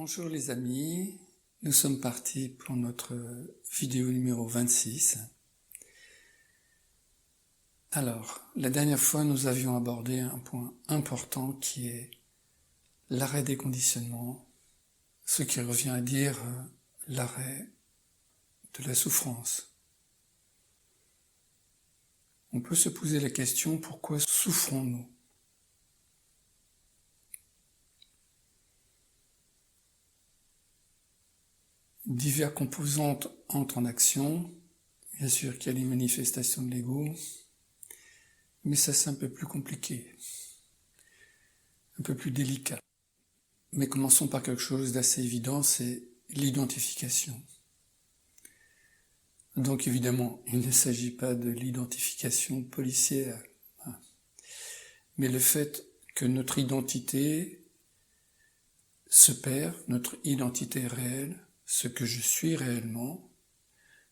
Bonjour les amis, nous sommes partis pour notre vidéo numéro 26. Alors, la dernière fois nous avions abordé un point important qui est l'arrêt des conditionnements, ce qui revient à dire l'arrêt de la souffrance. On peut se poser la question, pourquoi souffrons-nous ? Diverses composantes entrent en action. Bien sûr qu'il y a les manifestations de l'ego, mais ça c'est un peu plus compliqué, un peu plus délicat. Mais commençons par quelque chose d'assez évident, c'est l'identification. Donc évidemment, il ne s'agit pas de l'identification policière, mais le fait que notre identité se perd, notre identité réelle, ce que je suis réellement,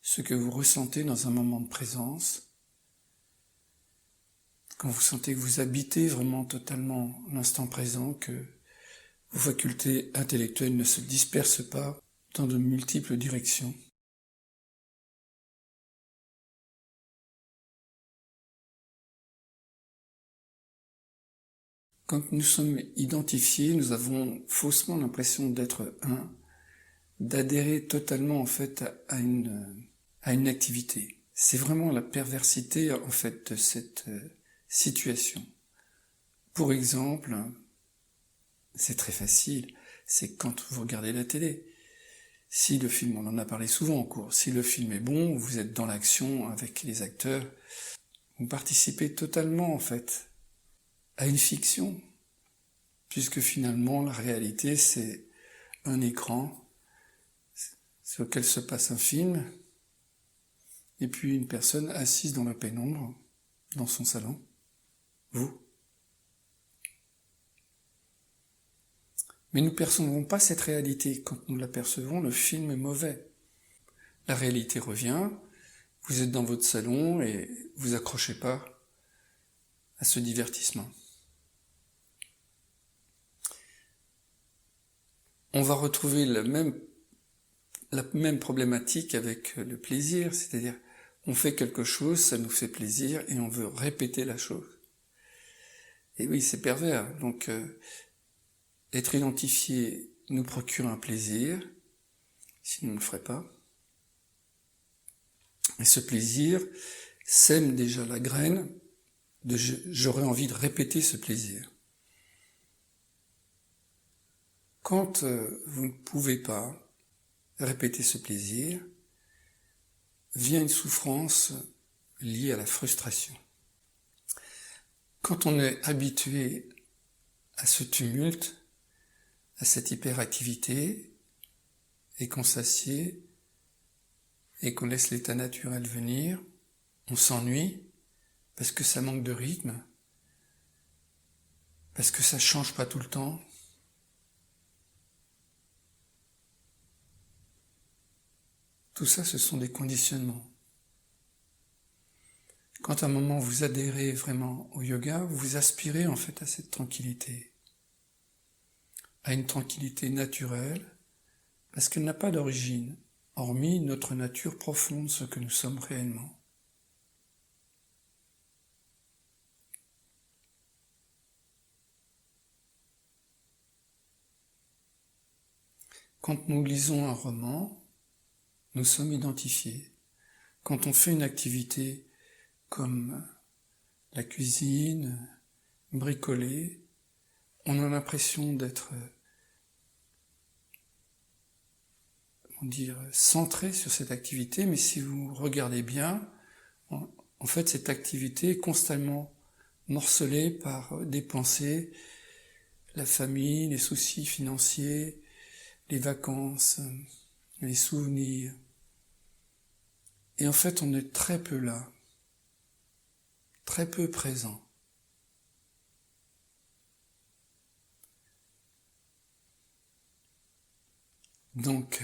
ce que vous ressentez dans un moment de présence, quand vous sentez que vous habitez vraiment totalement l'instant présent, que vos facultés intellectuelles ne se dispersent pas dans de multiples directions. Quand nous sommes identifiés, nous avons faussement l'impression d'être un, d'adhérer totalement en fait à une activité. C'est vraiment la perversité en fait de cette situation. Pour exemple, c'est très facile, c'est quand vous regardez la télé. Si le film, on en a parlé souvent en cours, si le film est bon, vous êtes dans l'action avec les acteurs, vous participez totalement en fait à une fiction, puisque finalement la réalité c'est un écran sur lequel se passe un film, et puis une personne assise dans la pénombre, dans son salon, vous. Mais nous ne percevons pas cette réalité. Quand nous l'apercevons, le film est mauvais. La réalité revient, vous êtes dans votre salon et vous accrochez pas à ce divertissement. On va retrouver la même problématique avec le plaisir, c'est-à-dire on fait quelque chose, ça nous fait plaisir et on veut répéter la chose. Et oui, c'est pervers. Donc, être identifié nous procure un plaisir, sinon on ne le ferait pas. Et ce plaisir sème déjà la graine de j'aurais envie de répéter ce plaisir. Quand vous ne pouvez pas répéter ce plaisir, vient une souffrance liée à la frustration. Quand on est habitué à ce tumulte, à cette hyperactivité, et qu'on s'assied, et qu'on laisse l'état naturel venir, on s'ennuie, parce que ça manque de rythme, parce que ça change pas tout le temps. Tout ça, ce sont des conditionnements. Quand à un moment vous adhérez vraiment au yoga, vous aspirez en fait à cette tranquillité, à une tranquillité naturelle, parce qu'elle n'a pas d'origine, hormis notre nature profonde, ce que nous sommes réellement. Quand nous lisons un roman, nous sommes identifiés. Quand on fait une activité comme la cuisine, bricoler, on a l'impression d'être, centré sur cette activité, mais si vous regardez bien, en fait cette activité est constamment morcelée par des pensées, la famille, les soucis financiers, les vacances, les souvenirs. Et en fait, on est très peu là, très peu présent. Donc,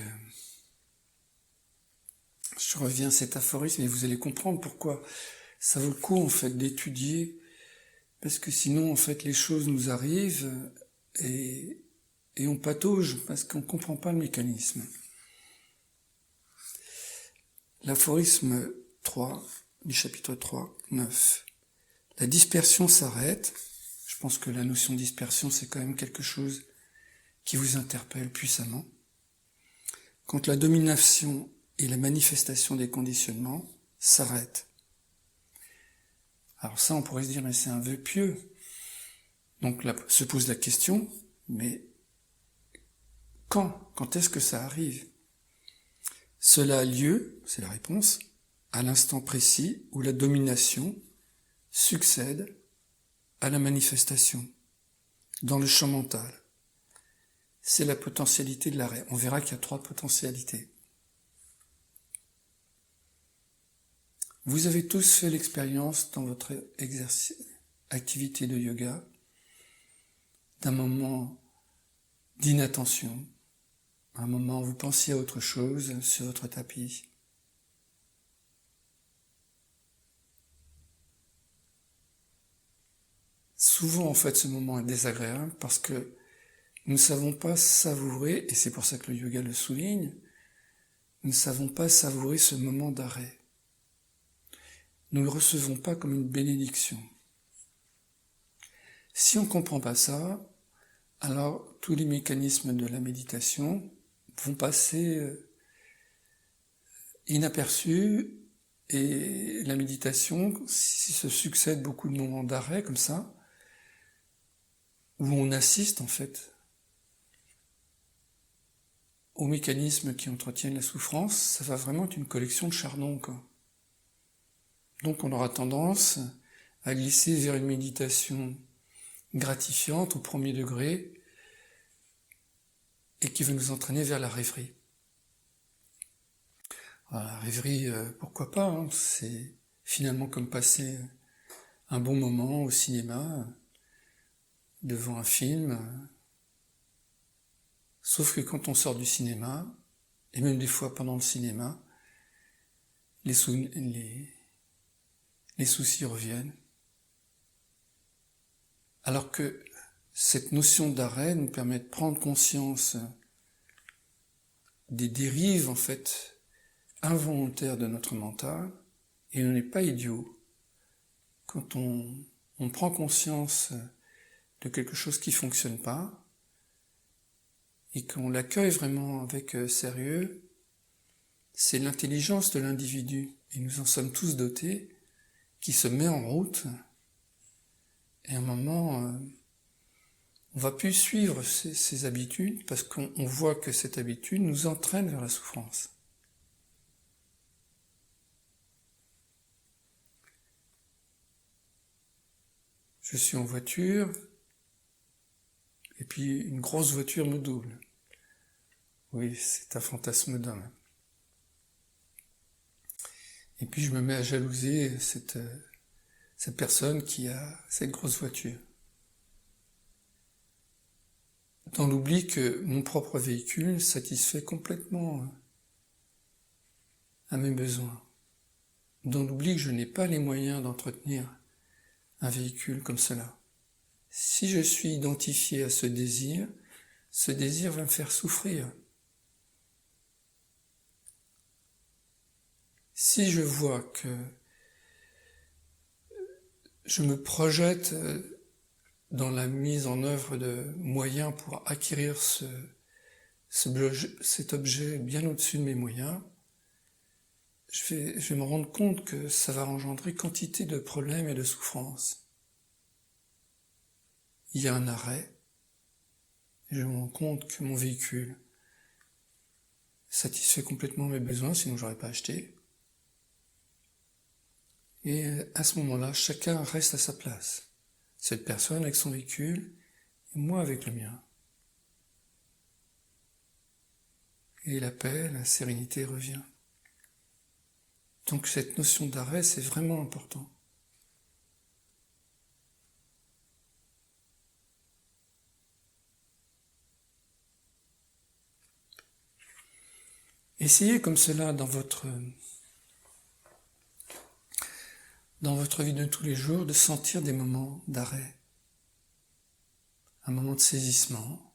je reviens à cet aphorisme et vous allez comprendre pourquoi ça vaut le coup en fait d'étudier, parce que sinon en fait les choses nous arrivent et et on patauge parce qu'on ne comprend pas le mécanisme. L'aphorisme 3 du chapitre 3, 9. La dispersion s'arrête. Je pense que la notion de dispersion, c'est quand même quelque chose qui vous interpelle puissamment. Quand la domination et la manifestation des conditionnements s'arrêtent. Alors ça, on pourrait se dire, mais c'est un vœu pieux. Donc là, se pose la question, mais quand est-ce que ça arrive? Cela a lieu, c'est la réponse, à l'instant précis où la domination succède à la manifestation, dans le champ mental. C'est la potentialité de l'arrêt. On verra qu'il y a 3 potentialités. Vous avez tous fait l'expérience dans votre activité de yoga d'un moment d'inattention, un moment où vous pensiez à autre chose sur votre tapis. Souvent, en fait, ce moment est désagréable parce que nous ne savons pas savourer, et c'est pour ça que le yoga le souligne, nous ne savons pas savourer ce moment d'arrêt. Nous ne le recevons pas comme une bénédiction. Si on ne comprend pas ça, alors tous les mécanismes de la méditation vont passer inaperçus, et la méditation, si se succèdent beaucoup de moments d'arrêt comme ça, où on assiste en fait aux mécanismes qui entretiennent la souffrance, ça va vraiment être une collection de chardons, quoi. Donc on aura tendance à glisser vers une méditation gratifiante au premier degré et qui veut nous entraîner vers la rêverie. Alors, la rêverie, pourquoi pas, hein, c'est finalement comme passer un bon moment au cinéma, devant un film, sauf que quand on sort du cinéma, et même des fois pendant le cinéma, les soucis reviennent. Alors que cette notion d'arrêt nous permet de prendre conscience des dérives, en fait, involontaires de notre mental, et on n'est pas idiot. Quand on prend conscience de quelque chose qui fonctionne pas, et qu'on l'accueille vraiment avec sérieux, c'est l'intelligence de l'individu, et nous en sommes tous dotés, qui se met en route, et à un moment, on va plus suivre ces habitudes, parce qu'on voit que cette habitude nous entraîne vers la souffrance. Je suis en voiture, et puis une grosse voiture me double. Oui, c'est un fantasme dingue. Et puis je me mets à jalouser cette personne qui a cette grosse voiture. Dans l'oubli que mon propre véhicule satisfait complètement à mes besoins. Dans l'oubli que je n'ai pas les moyens d'entretenir un véhicule comme cela. Si je suis identifié à ce désir va me faire souffrir. Si je vois que je me projette dans la mise en œuvre de moyens pour acquérir cet objet bien au-dessus de mes moyens, je vais me rendre compte que ça va engendrer quantité de problèmes et de souffrances. Il y a un arrêt, et je me rends compte que mon véhicule satisfait complètement mes besoins, sinon je n'aurais pas acheté. Et à ce moment-là, chacun reste à sa place. Cette personne avec son véhicule, et moi avec le mien. Et la paix, la sérénité revient. Donc cette notion d'arrêt, c'est vraiment important. Essayez comme cela dans votre vie de tous les jours de sentir des moments d'arrêt, un moment de saisissement,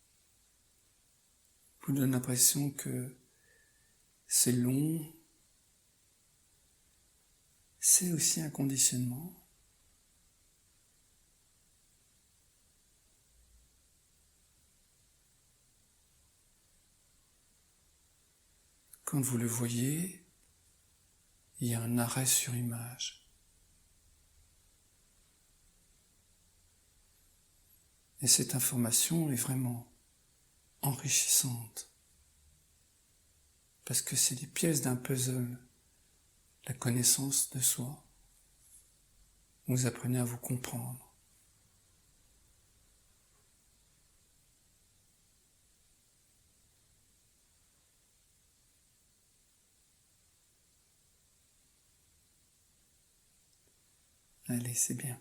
vous donne l'impression que c'est long, c'est aussi un conditionnement. Quand vous le voyez, il y a un arrêt sur image. Et cette information est vraiment enrichissante. Parce que c'est des pièces d'un puzzle, la connaissance de soi. Vous apprenez à vous comprendre. Allez, c'est bien.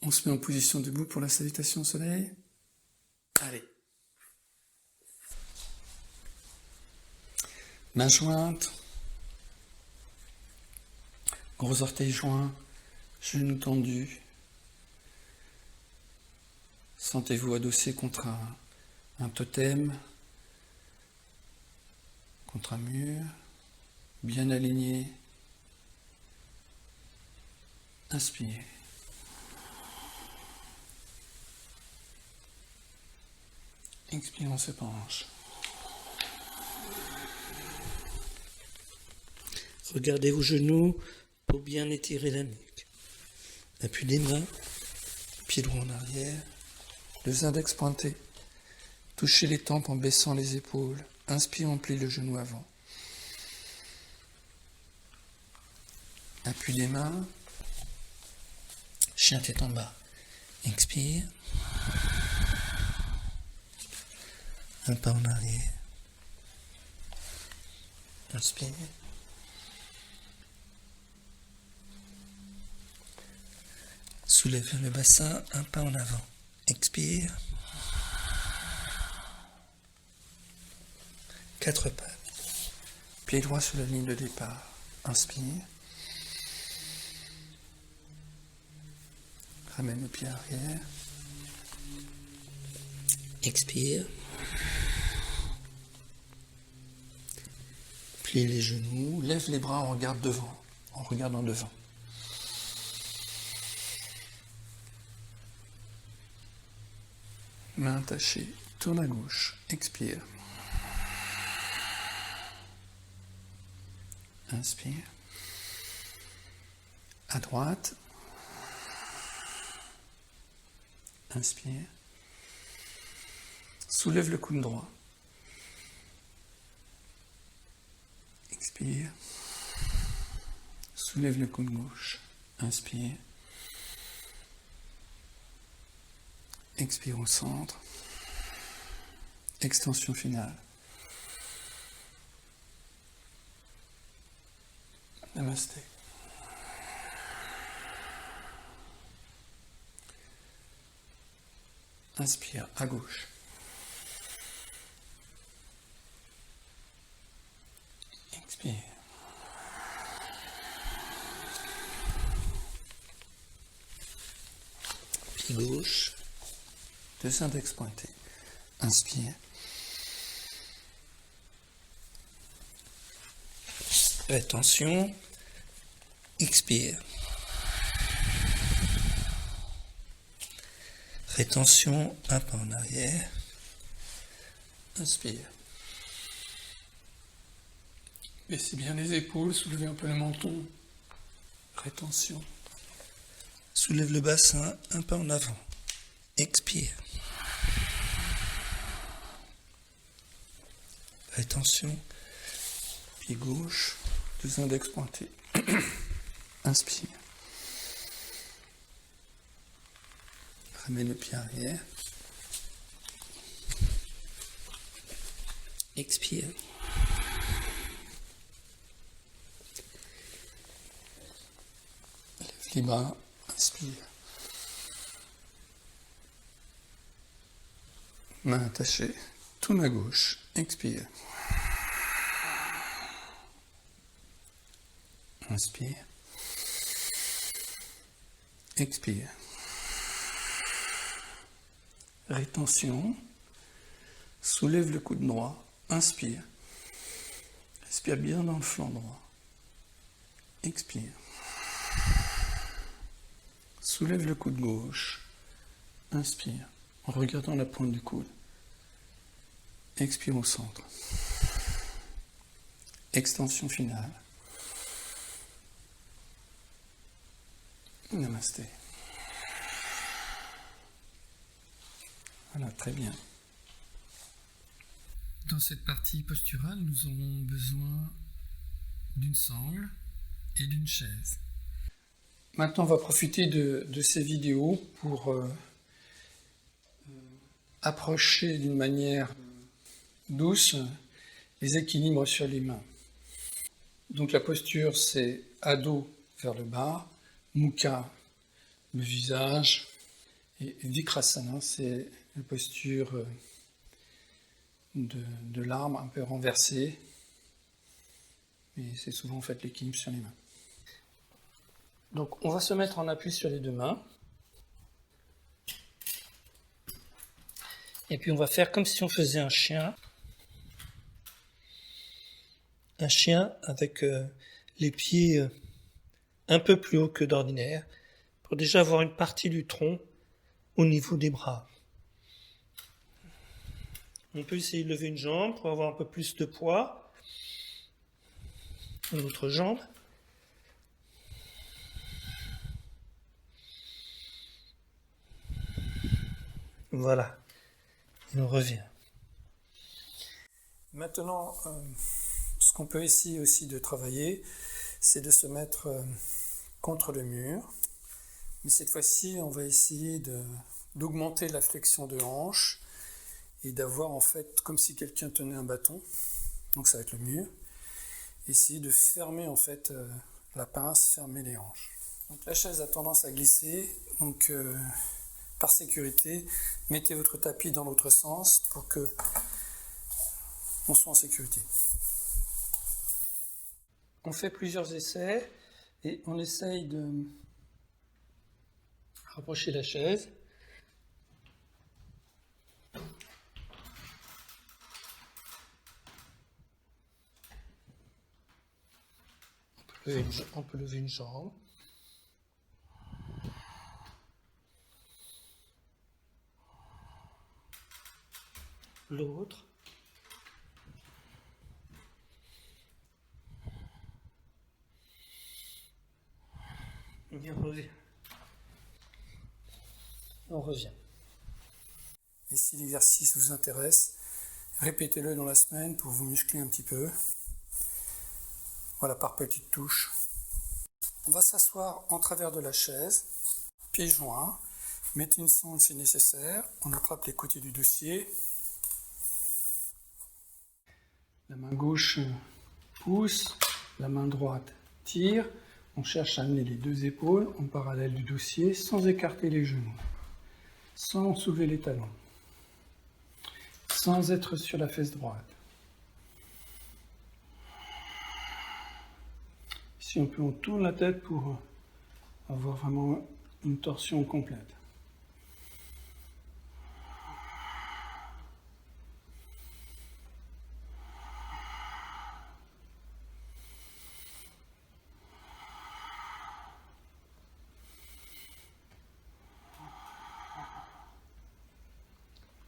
On se met en position debout pour la salutation au soleil. Allez. Mains jointes. Gros orteils joints. Genoux tendus. Sentez-vous adossé contre un totem, contre un mur, bien aligné. Inspirez. Expirez, on se penche. Regardez vos genoux pour bien étirer la nuque. Appui des mains, Pieds droits en arrière, deux index pointés. Touchez les tempes en baissant les épaules. Inspire, on plie le genou avant. Appui des mains. chien tête en bas. Expire. Un pas en arrière. Inspire. Soulève vers le bassin, un pas en avant. Expire. 4 pas. Pied droit sur la ligne de départ. Inspire. Ramène le pied arrière. Expire. Plie les genoux. Lève les bras, on regarde devant. En regardant devant. Main attachée. Tourne à gauche. Expire. Inspire. À droite. Inspire. Soulève le coude droit. Expire. Soulève le coude gauche. Inspire. Expire au centre. Extension finale. Namasté. Inspire à gauche. Expire. Pied gauche. Deux index pointés. Inspire. Rétention. Expire. Rétention, un pas en arrière. Inspire. Baissez bien les épaules, soulevez un peu le menton. Rétention. Soulève le bassin, un pas en avant. Expire. Rétention. Pied gauche, deux index pointés. Inspire. Ramène le pied arrière. Expire. Lève les bras. Inspire. Main attachée. Tourne à gauche. Expire. Inspire. Expire. rétention, soulève le coude droit, inspire. Respire bien dans le flanc droit. Expire. Soulève le coude gauche, inspire, en regardant la pointe du coude. Expire au centre. Extension finale. Namasté. Voilà, très bien. Dans cette partie posturale, nous aurons besoin d'une sangle et d'une chaise. Maintenant, on va profiter de ces vidéos pour approcher d'une manière douce les équilibres sur les mains. Donc la posture, c'est ado vers le bas, mukha, le visage, et vikrasana, c'est la posture de l'arbre un peu renversée, et c'est souvent en fait l'équilibre sur les mains. Donc on va se mettre en appui sur les deux mains, et puis on va faire comme si on faisait un chien avec les pieds un peu plus haut que d'ordinaire, pour déjà avoir une partie du tronc au niveau des bras. On peut essayer de lever une jambe pour avoir un peu plus de poids. L'autre jambe. Voilà. Et on revient. Maintenant, ce qu'on peut essayer aussi de travailler, c'est de se mettre contre le mur. Mais cette fois-ci, on va essayer d'augmenter la flexion de hanche et d'avoir en fait comme si quelqu'un tenait un bâton. Donc ça va être le mur. Essayer de fermer en fait la pince, fermer les hanches. Donc la chaise a tendance à glisser, donc par sécurité, mettez votre tapis dans l'autre sens pour que on soit en sécurité. On fait plusieurs essais et on essaye de rapprocher la chaise. On peut lever une jambe. L'autre. Et on revient. On revient. Et si l'exercice vous intéresse, répétez-le dans la semaine pour vous muscler un petit peu. Voilà, par petites touches. On va s'asseoir en travers de la chaise, pieds joints. Mettez une sangle si nécessaire. On attrape les côtés du dossier. La main gauche pousse, la main droite tire. On cherche à amener les deux épaules en parallèle du dossier sans écarter les genoux, sans soulever les talons, sans être sur la fesse droite. Si on peut, on tourne la tête pour avoir vraiment une torsion complète.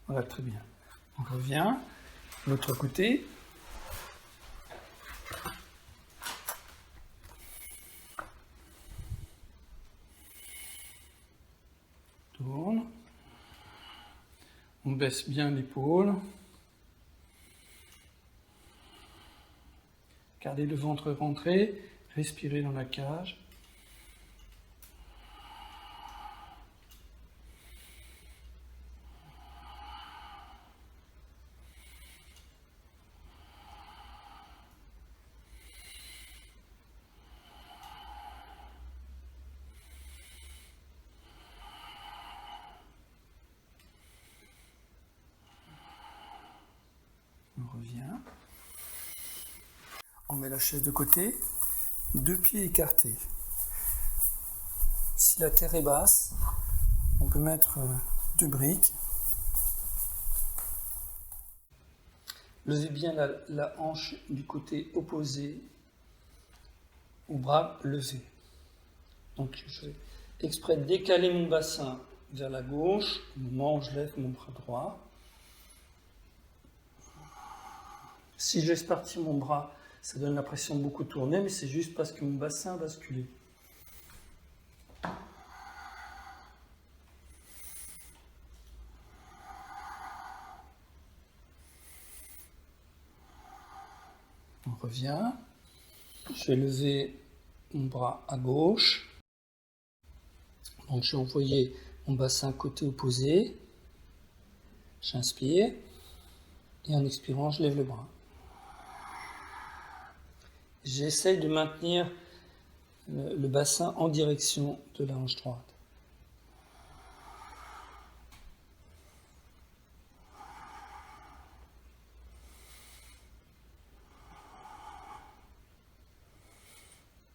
Voilà, très bien. On revient, l'autre côté. Tourne. On baisse bien l'épaule. Gardez le ventre rentré, respirez dans la cage. On revient. On met la chaise de côté, deux pieds écartés. Si la terre est basse, on peut mettre deux briques Levez bien la hanche du côté opposé au bras levé. Donc je vais exprès décaler mon bassin vers la gauche, au moment où je lève mon bras droit. Si je laisse partir mon bras, ça donne l'impression de beaucoup tourner, mais c'est juste parce que mon bassin a basculé. On revient. Je vais lever mon bras à gauche. Donc je vais envoyer mon bassin côté opposé. J'inspire. Et en expirant, je lève le bras. J'essaye de maintenir le bassin en direction de la hanche droite.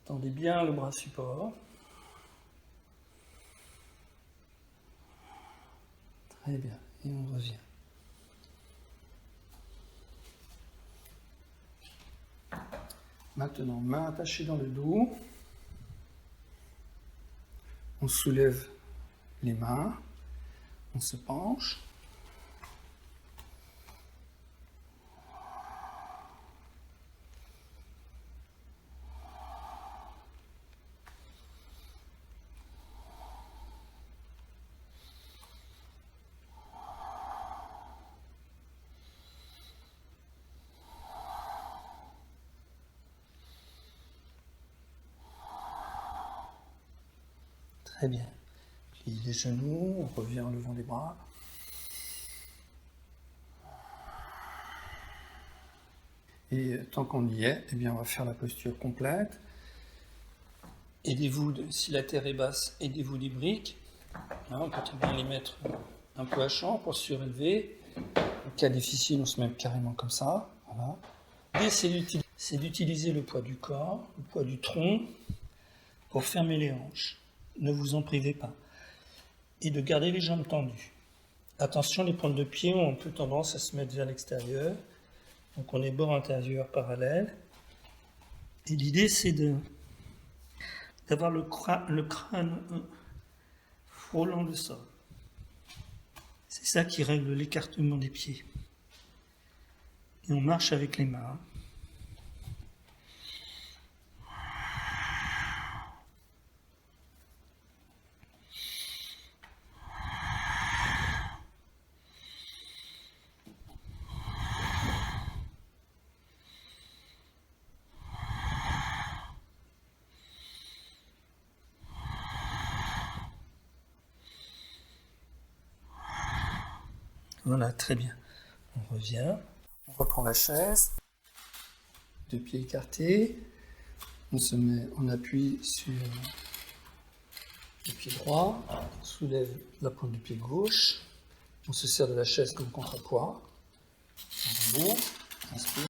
Tendez bien le bras support. Très bien. Et on revient. Maintenant, main attachée dans le dos. On soulève les mains. On se penche. Très bien. Plie les genoux, on revient en levant les bras. Et tant qu'on y est, eh bien on va faire la posture complète. Aidez-vous, si la terre est basse, aidez-vous des briques. On peut très bien les mettre un peu à champ pour se surélever. En cas difficile, on se met carrément comme ça. Voilà. L'idée, c'est d'utiliser le poids du corps, le poids du tronc, pour fermer les hanches. Ne vous en privez pas. Et de garder les jambes tendues. Attention, les pointes de pied ont un peu tendance à se mettre vers l'extérieur. Donc on est bord intérieur parallèle. Et l'idée, c'est d'avoir le crâne frôlant le sol. C'est ça qui règle l'écartement des pieds. Et on marche avec les mains. Voilà, très bien. On revient. On reprend la chaise. Deux pieds écartés. On se met en appui sur le pied droit. On soulève la pointe du pied gauche. On se sert de la chaise comme contrepoids. On remonte. Inspire.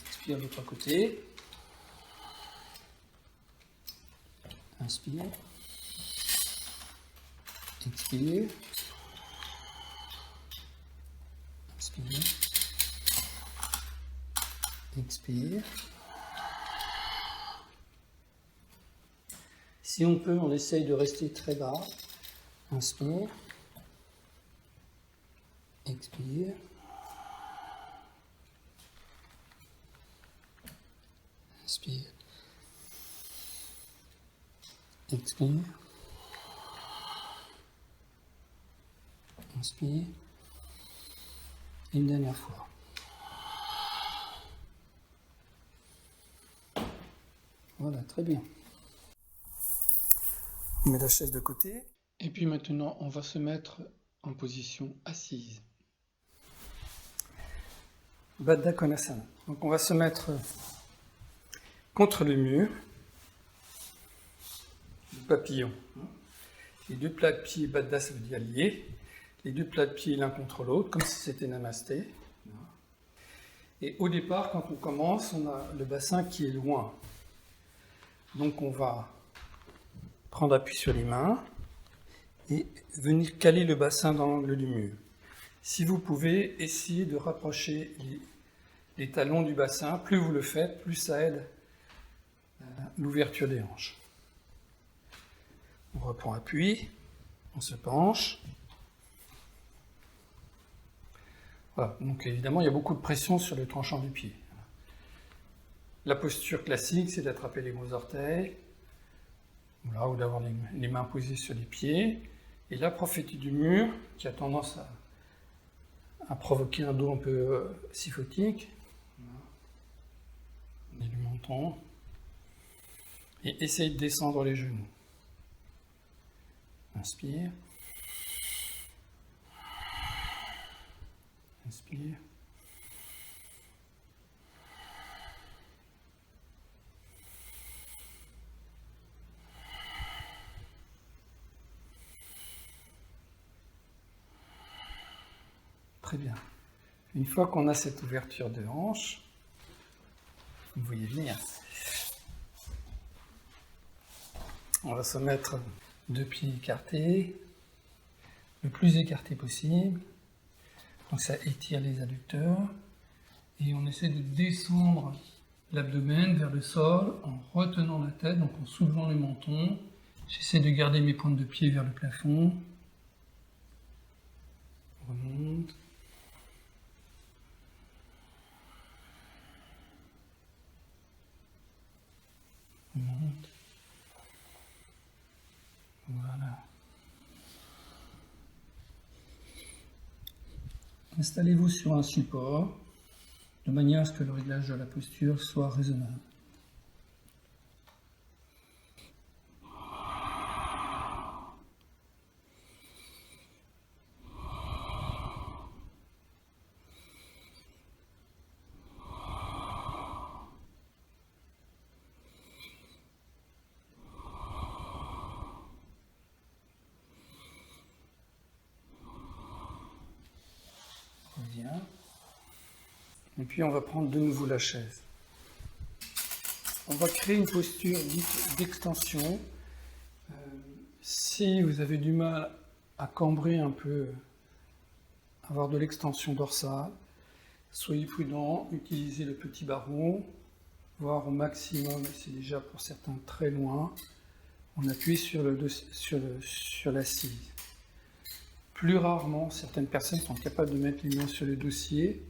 Expire de l'autre côté. Inspire. Expire. Inspire. Expire. Si on peut, on essaye de rester très bas. Inspire. Expire. Inspire. Expire. Inspire. Et une dernière fois. Voilà, très bien. On met la chaise de côté. Et puis maintenant, on va se mettre en position assise. Baddha Konasana. Donc on va se mettre contre le mur. Le papillon. Les deux plats de pied, Baddha, ça veut dire lié. Les deux plats de pied l'un contre l'autre, comme si c'était Namasté. Et au départ, quand on commence, on a le bassin qui est loin. Donc on va prendre appui sur les mains et venir caler le bassin dans l'angle du mur. Si vous pouvez, essayez de rapprocher les talons du bassin. Plus vous le faites, plus ça aide l'ouverture des hanches. On reprend appui, on se penche. Voilà, donc évidemment, il y a beaucoup de pression sur le tranchant du pied. La posture classique, c'est d'attraper les gros orteils, voilà, ou d'avoir les mains posées sur les pieds. Et la prophétie du mur, qui a tendance à provoquer un dos un peu syphotique, et du menton, et essaye de descendre les genoux. Inspire. Inspire. Très bien. Une fois qu'on a cette ouverture de hanche, vous voyez venir. On va se mettre deux pieds écartés, le plus écarté possible. Donc ça étire les adducteurs. Et on essaie de descendre l'abdomen vers le sol en retenant la tête, donc en soulevant le menton. J'essaie de garder mes pointes de pied vers le plafond. On remonte. On monte. Voilà. Installez-vous sur un support de manière à ce que le réglage de la posture soit raisonnable. Bien. Et puis on va prendre de nouveau la chaise. On va créer une posture dite d'extension. Si vous avez du mal à cambrer un peu, avoir de l'extension dorsale, soyez prudent, utilisez le petit barreau, voire au maximum, c'est déjà pour certains très loin, on appuie sur l'assise. Plus rarement, certaines personnes sont capables de mettre les mains sur le dossier.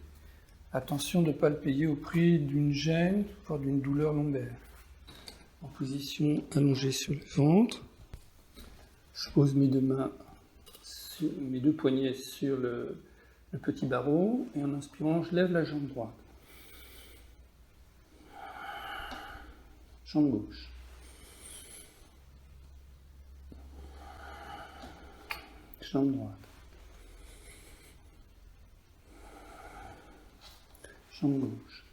Attention de ne pas le payer au prix d'une gêne, voire d'une douleur lombaire. En position allongée sur le ventre, je pose mes deux mains, mes deux poignets sur le petit barreau, et en inspirant, je lève la jambe droite. Jambe gauche. Jambe droite. Jambe gauche.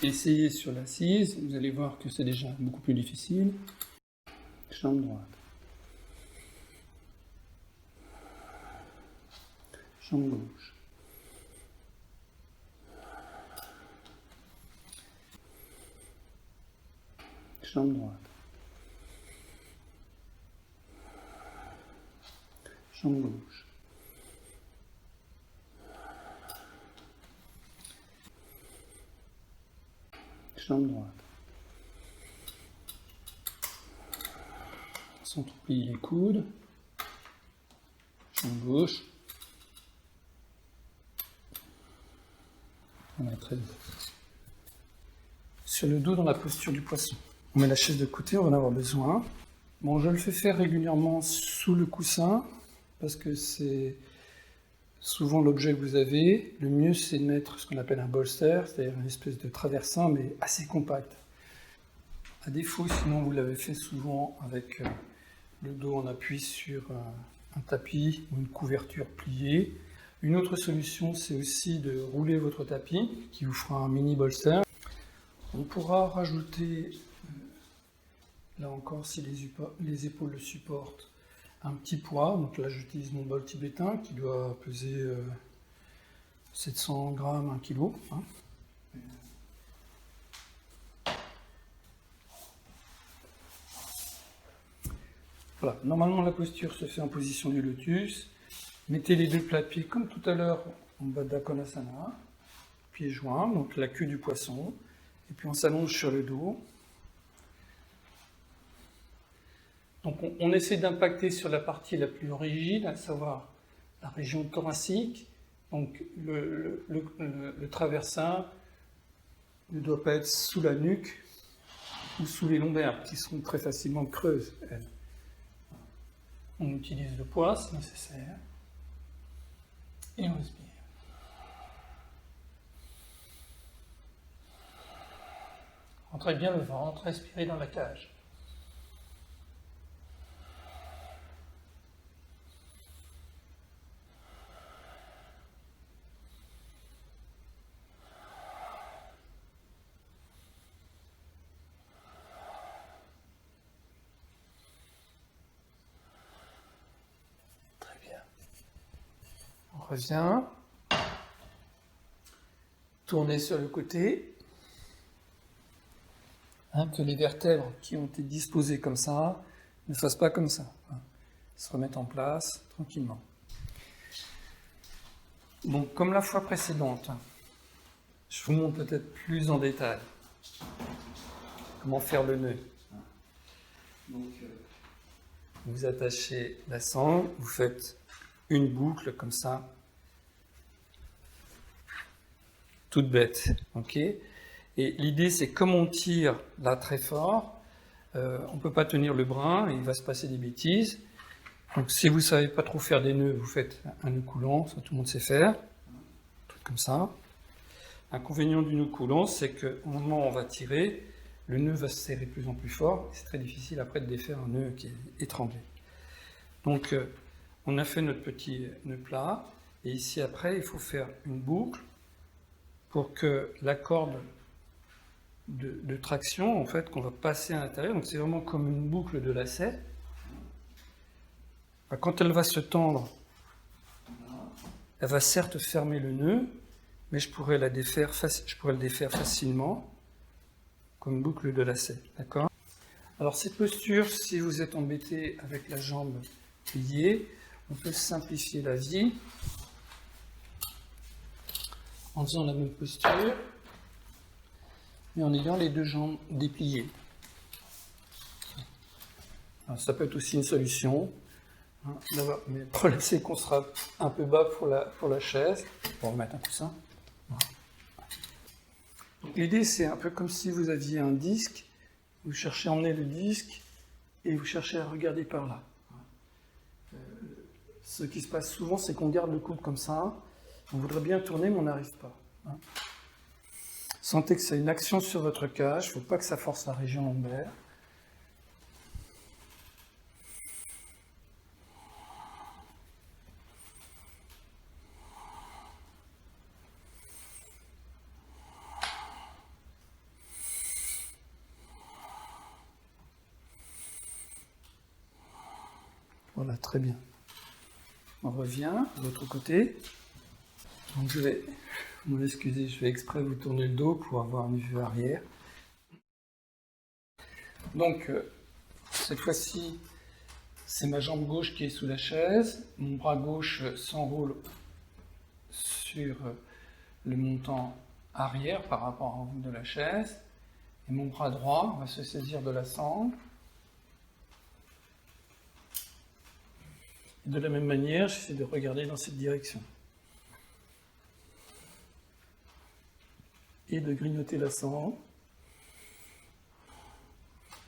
Essayez sur l'assise, vous allez voir que c'est déjà beaucoup plus difficile. Jambe droite. Jambe gauche. Jambe droite. Jambe gauche. Jambe droite. S'entreplie les coudes. Jambe gauche. Voilà, très bien. Sur le dos dans la posture du poisson. On met la chaise de côté, on va en avoir besoin. Bon, je le fais faire régulièrement sous le coussin, parce que c'est souvent l'objet que vous avez. Le mieux, c'est de mettre ce qu'on appelle un bolster, c'est-à-dire une espèce de traversin, mais assez compact. À défaut, sinon vous l'avez fait souvent avec le dos en appui sur un tapis ou une couverture pliée. Une autre solution, c'est aussi de rouler votre tapis, qui vous fera un mini bolster. On pourra rajouter, là encore, si les épaules le supportent, un petit poids. Donc là, j'utilise mon bol tibétain qui doit peser 700 grammes, 1 kg. Hein. Voilà, normalement la posture se fait en position du lotus. Mettez les deux plats de pieds comme tout à l'heure en Baddha Konasana, pieds joints, donc la queue du poisson, et puis on s'allonge sur le dos. Donc on essaie d'impacter sur la partie la plus rigide, à savoir la région thoracique. Donc le traversin ne doit pas être sous la nuque ou sous les lombaires, qui sont très facilement creuses, elles. On utilise le poids si nécessaire. Et on respire. Rentrez bien le ventre, respirez dans la cage. Très bien. On revient. Tournez sur le côté. Que les vertèbres qui ont été disposées comme ça ne fassent pas comme ça. Se remettent en place tranquillement. Donc, comme la fois précédente, je vous montre peut-être plus en détail comment faire le nœud. Donc, vous attachez la sangle, vous faites une boucle comme ça, toute bête, ok ? Et l'idée, c'est comme on tire là très fort, on ne peut pas tenir le brin, et il va se passer des bêtises. Donc si vous ne savez pas trop faire des nœuds, vous faites un nœud coulant, ça tout le monde sait faire, un truc comme ça. L'inconvénient du nœud coulant, c'est qu'au moment où on va tirer, le nœud va se serrer de plus en plus fort, et c'est très difficile après de défaire un nœud qui est étranglé. Donc on a fait notre petit nœud plat, et ici après, il faut faire une boucle pour que la corde de traction, en fait, qu'on va passer à l'intérieur, donc c'est vraiment comme une boucle de lacet. Quand elle va se tendre, elle va certes fermer le nœud, mais je pourrais le défaire facilement, comme une boucle de lacet, d'accord ? Alors cette posture, si vous êtes embêté avec la jambe pliée, on peut simplifier la vie en faisant la même posture, mais en ayant les deux jambes dépliées. Alors, ça peut être aussi une solution, d'avoir mais relâché qu'on sera un peu bas pour la chaise. On va remettre un coussin. Donc, l'idée, c'est un peu comme si vous aviez un disque, vous cherchez à emmener le disque et vous cherchez à regarder par là. Ce qui se passe souvent, c'est qu'on garde le coude comme ça, on voudrait bien tourner, mais on n'arrive pas. Sentez que c'est une action sur votre cage, il ne faut pas que ça force la région lombaire. Voilà, très bien. On revient de l'autre côté. Donc je vais, vous m'excusez, je vais exprès vous tourner le dos pour avoir une vue arrière. Donc, cette fois-ci, c'est ma jambe gauche qui est sous la chaise. Mon bras gauche s'enroule sur le montant arrière par rapport en haut de la chaise. Et mon bras droit va se saisir de la sangle. De la même manière, j'essaie de regarder dans cette direction. Et de grignoter la sangle.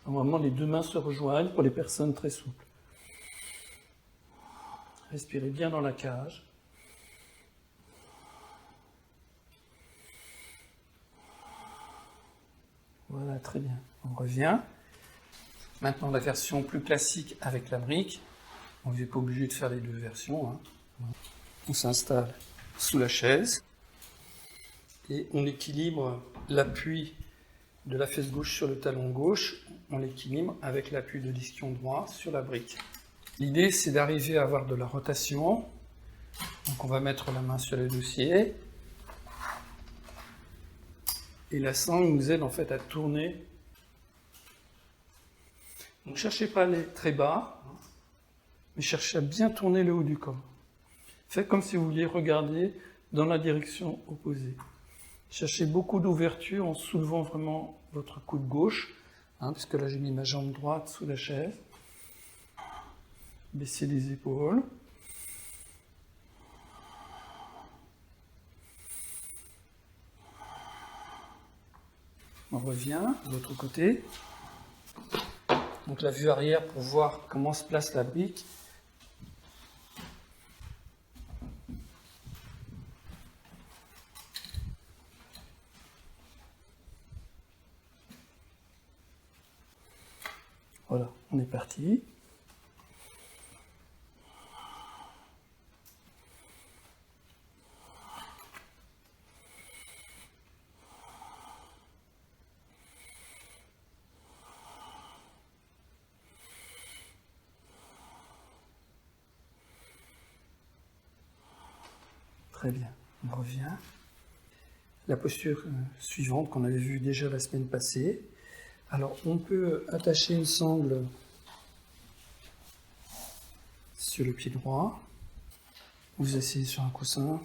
Normalement, les deux mains se rejoignent pour les personnes très souples. Respirez bien dans la cage. Voilà, très bien. On revient. Maintenant, la version plus classique avec la brique. On n'est pas obligé de faire les deux versions. On s'installe sous la chaise et on équilibre l'appui de la fesse gauche sur le talon gauche. On l'équilibre avec l'appui de l'ischion droit sur la brique. L'idée, c'est d'arriver à avoir de la rotation. Donc on va mettre la main sur le dossier. Et la sangle nous aide en fait à tourner. Donc ne cherchez pas à aller très bas. mais cherchez à bien tourner le haut du corps. Faites comme si vous vouliez regarder dans la direction opposée. Cherchez beaucoup d'ouverture en soulevant vraiment votre coude gauche, puisque là j'ai mis ma jambe droite sous la chaise. Baissez les épaules. On revient de l'autre côté. Donc la vue arrière pour voir comment se place la brique. Voilà, on est parti. Très bien, on revient. La posture suivante qu'on avait vue déjà la semaine passée. Alors on peut attacher une sangle sur le pied droit. Vous asseyez sur un coussin.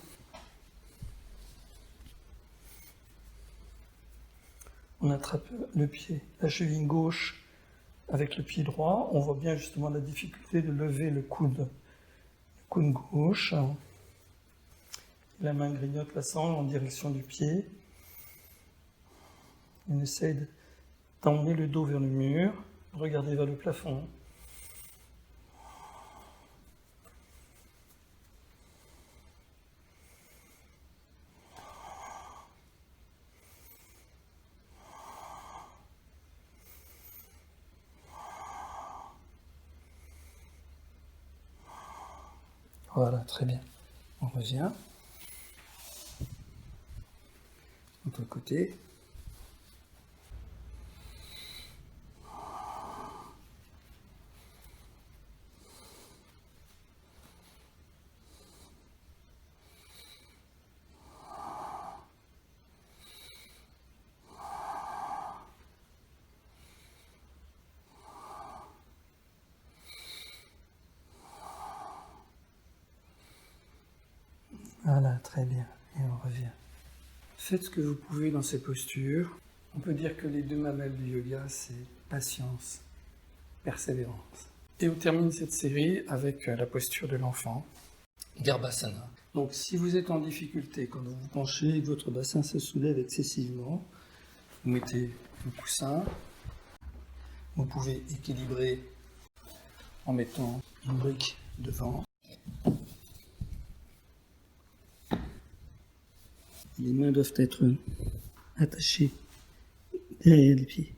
On attrape le pied, la cheville gauche avec le pied droit. On voit bien justement la difficulté de lever le coude gauche. La main grignote la sangle en direction du pied. On essaye d'emmener le dos vers le mur. Regardez vers le plafond. Voilà, très bien. On revient. Autre côté. Voilà, très bien. Et on revient. Faites ce que vous pouvez dans ces postures. On peut dire que les deux mamelles du yoga, c'est patience, persévérance. Et on termine cette série avec la posture de l'enfant, Garbhasana. Donc si vous êtes en difficulté, quand vous vous penchez et que votre bassin se soulève excessivement, vous mettez le coussin. Vous pouvez équilibrer en mettant une brique devant. Les mains doivent être attachées derrière les pieds.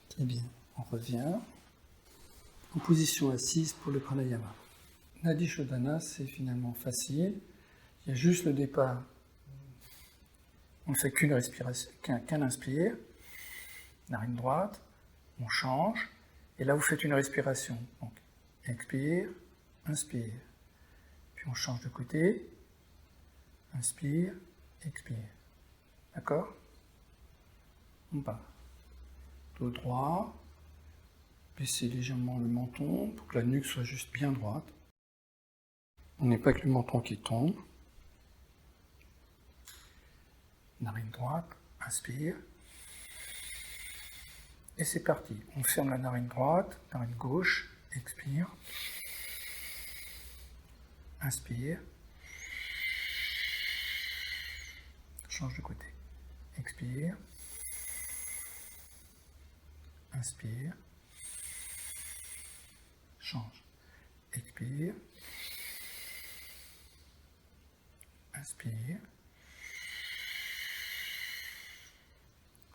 Très bien, on revient. En position assise pour le pranayama. Nadi Shodhana, c'est finalement facile. Il y a juste le départ. On ne fait qu'une respiration, qu'un inspire, narine droite, on change, et là vous faites une respiration. Donc, expire, inspire. Puis on change de côté, inspire, expire. D'accord? On part. Dos droit. Baissez légèrement le menton pour que la nuque soit juste bien droite. On n'est pas que le menton qui tombe. Narine droite, inspire. Et c'est parti. On ferme la narine droite, narine gauche, expire. Inspire. Change de côté. Expire. Inspire. Change. Expire. Inspire.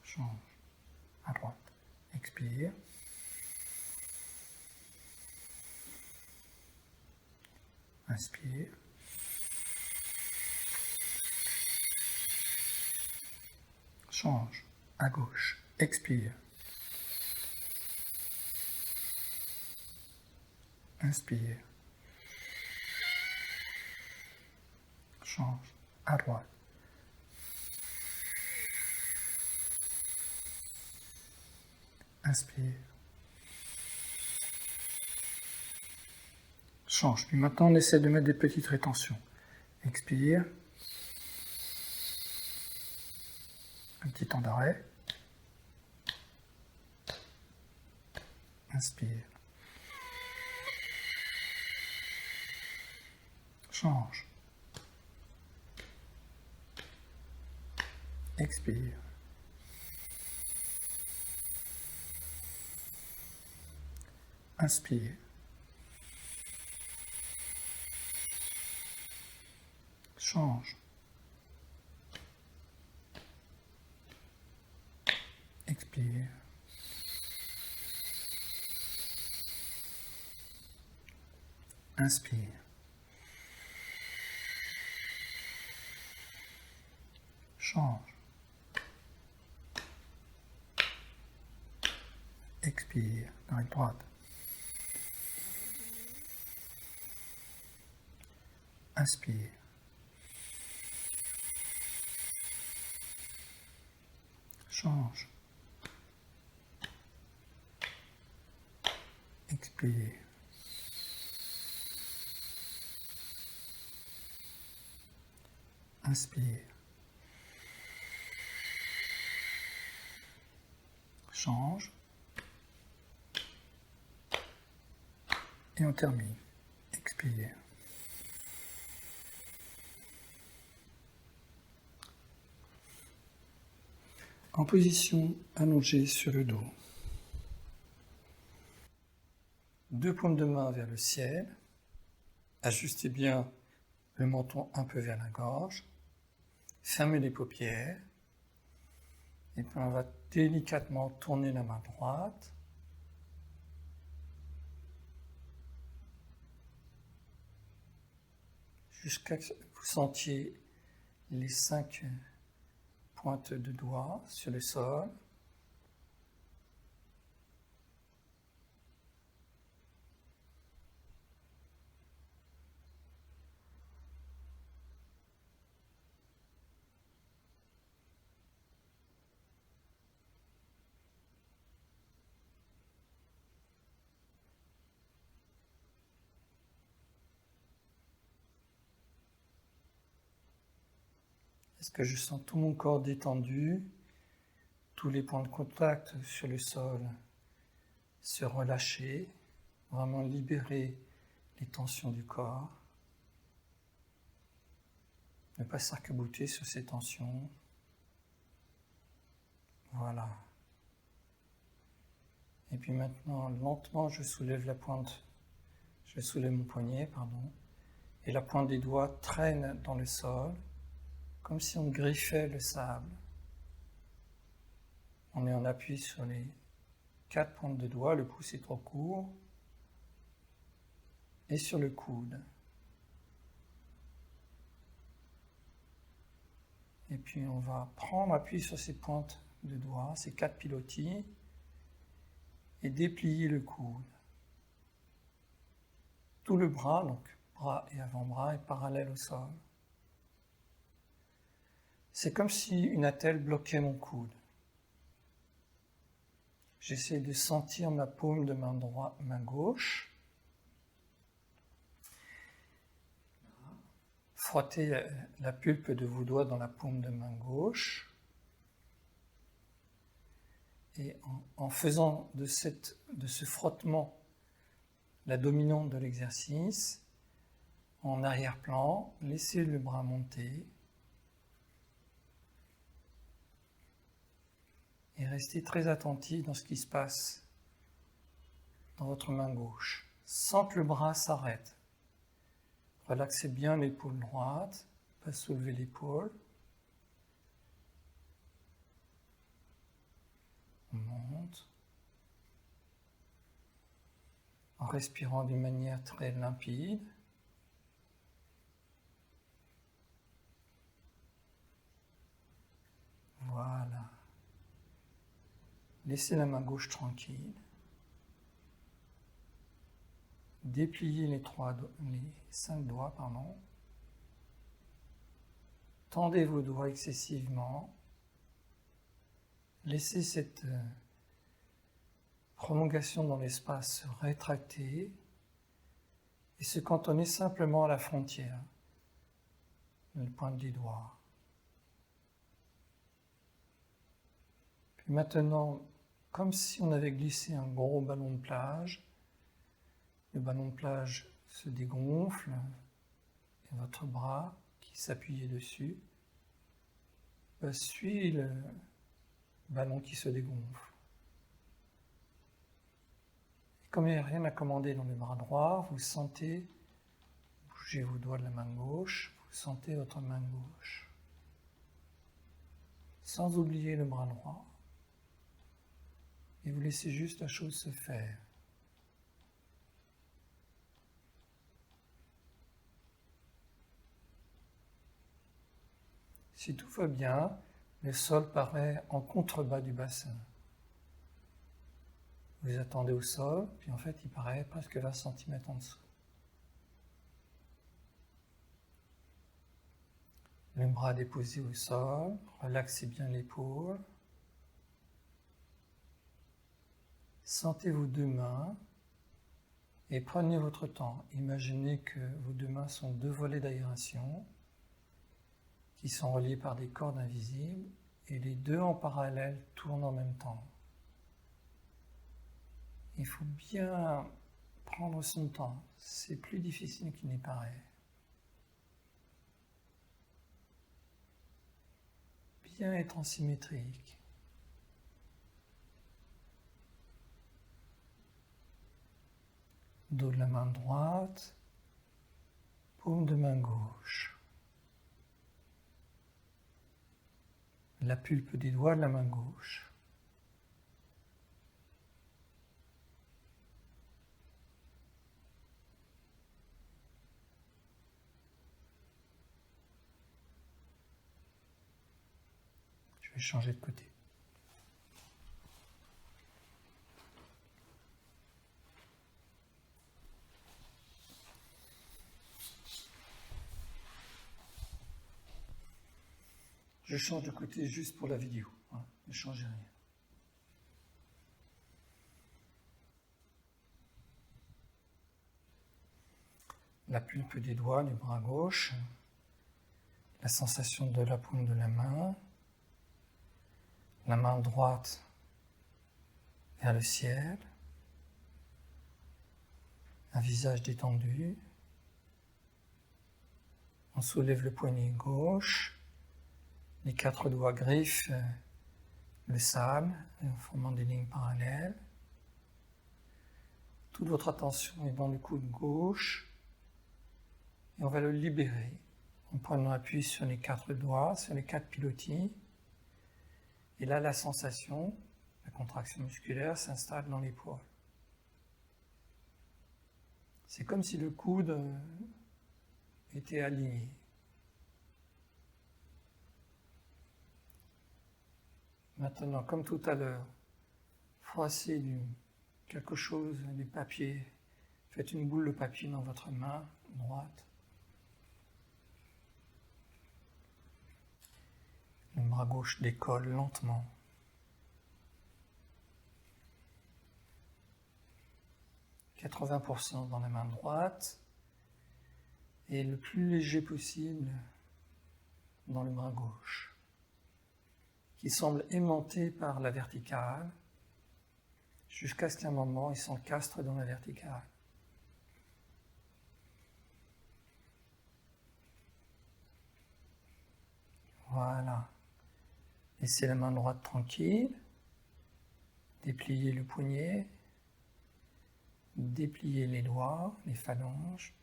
Change. À droite. Expire. Inspire. Change. à gauche. Expire. Inspire. Change à droite. Inspire. Change. Puis maintenant, on essaie de mettre des petites rétentions. Expire. Un petit temps d'arrêt. Inspire. Change. Expire. Inspire. Change. Expire. Inspire. Change. Expire. Dans droite. Inspire. Change. Expire. Inspire. Change. Et on termine. Expire. En position allongée sur le dos. Deux paumes de main vers le ciel. Ajustez bien le menton un peu vers la gorge. Fermez les paupières. Et puis on va délicatement tourner la main droite. Jusqu'à ce que vous sentiez les 5 pointes de doigts sur le sol. Est-ce que je sens tout mon corps détendu, tous les points de contact sur le sol se relâcher, vraiment libérer les tensions du corps, ne pas s'arc-bouter sur ces tensions. Voilà. Et puis maintenant, lentement, je soulève mon poignet, et la pointe des doigts traîne dans le sol, comme si on griffait le sable. On est en appui sur les 4 pointes de doigts, le pouce est trop court, et sur le coude. Et puis on va prendre appui sur ces pointes de doigts, ces 4 pilotis, et déplier le coude. Tout le bras, donc bras et avant-bras, est parallèle au sol. C'est comme si une attelle bloquait mon coude. J'essaie de sentir ma paume de main gauche. Frottez la pulpe de vos doigts dans la paume de main gauche. Et en faisant de ce frottement la dominante de l'exercice, en arrière-plan, laissez le bras monter. Et restez très attentif dans ce qui se passe dans votre main gauche, sans que le bras s'arrête. Relaxez bien l'épaule droite, pas soulever l'épaule. On monte. En respirant d'une manière très limpide. Voilà. Laissez la main gauche tranquille. Dépliez les 5 doigts, pardon. Tendez vos doigts excessivement. Laissez cette prolongation dans l'espace se rétracter et se cantonner simplement à la frontière, le pointe des doigts. Puis maintenant, comme si on avait glissé un gros ballon de plage, le ballon de plage se dégonfle et votre bras qui s'appuyait dessus suit le ballon qui se dégonfle. Et comme il n'y a rien à commander dans le bras droit, vous sentez, bougez vos doigts de la main gauche, vous sentez votre main gauche. Sans oublier le bras droit. Et vous laissez juste la chose se faire. Si tout va bien, le sol paraît en contrebas du bassin. Vous attendez au sol, puis en fait il paraît presque 20 cm en dessous. Le bras déposé au sol, relaxez bien l'épaule. Sentez vos deux mains et prenez votre temps. Imaginez que vos deux mains sont deux volets d'aération qui sont reliés par des cordes invisibles et les deux en parallèle tournent en même temps. Il faut bien prendre son temps, c'est plus difficile qu'il n'y paraît. Bien être en symétrique. Dos de la main droite, paume de main gauche. La pulpe des doigts de la main gauche. Je vais changer de côté. Je change de côté juste pour la vidéo, hein, ne changez rien. La pulpe des doigts du bras gauche, la sensation de la paume de la main droite vers le ciel, un visage détendu. On soulève le poignet gauche, les 4 doigts griffent le sable en formant des lignes parallèles. Toute votre attention est dans le coude gauche et on va le libérer en prenant appui sur les 4 doigts, sur les 4 pilotis. Et là, la sensation, la contraction musculaire s'installe dans l'épaule. C'est comme si le coude était aligné. Maintenant, comme tout à l'heure, froissez quelque chose, du papier. Faites une boule de papier dans votre main droite. Le bras gauche décolle lentement. « 80% dans la main droite et le plus léger possible dans le bras gauche, qui semble aimanté par la verticale, jusqu'à ce qu'à un moment, il s'encastre dans la verticale. Voilà. Laissez la main droite tranquille, dépliez le poignet, dépliez les doigts, les phalanges,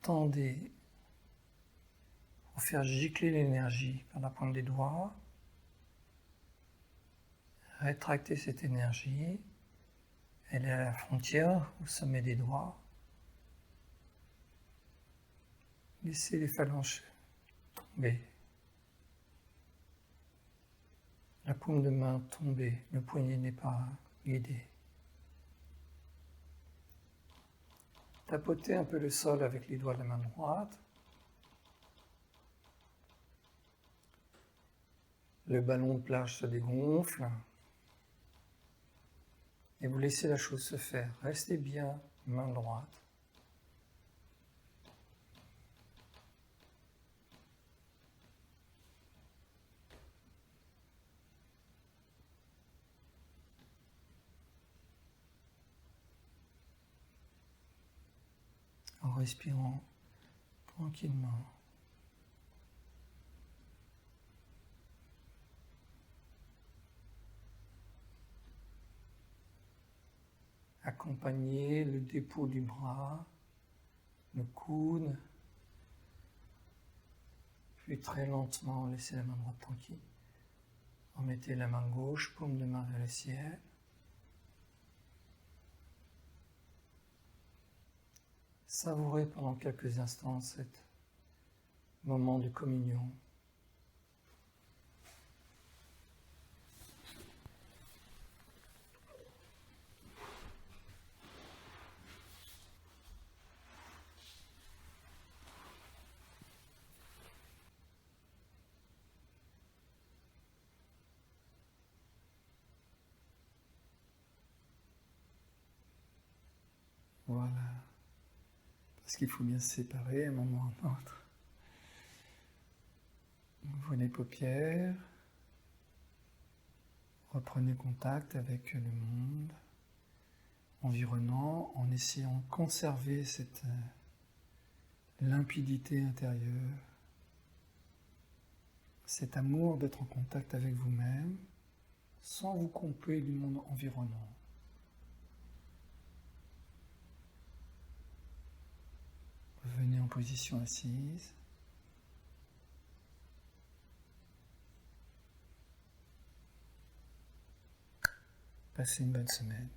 tendez pour faire gicler l'énergie par la pointe des doigts, rétractez cette énergie, elle est à la frontière, au sommet des doigts, laissez les phalanges tomber. La paume de main tombée, le poignet n'est pas guidé. Tapotez un peu le sol avec les doigts de la main droite. Le ballon de plage se dégonfle. Et vous laissez la chose se faire. Restez bien, main droite. En respirant tranquillement. Accompagnez le dépôt du bras, le coude, puis très lentement laissez la main droite tranquille. Remettez la main gauche, paume de main vers le ciel. Savourez pendant quelques instants ce moment de communion. Voilà. Parce qu'il faut bien se séparer à un moment ou à un autre. Ouvrez les paupières. Reprenez contact avec le monde environnant en essayant de conserver cette limpidité intérieure, cet amour d'être en contact avec vous-même sans vous couper du monde environnant. Venez en position assise. Passez une bonne semaine.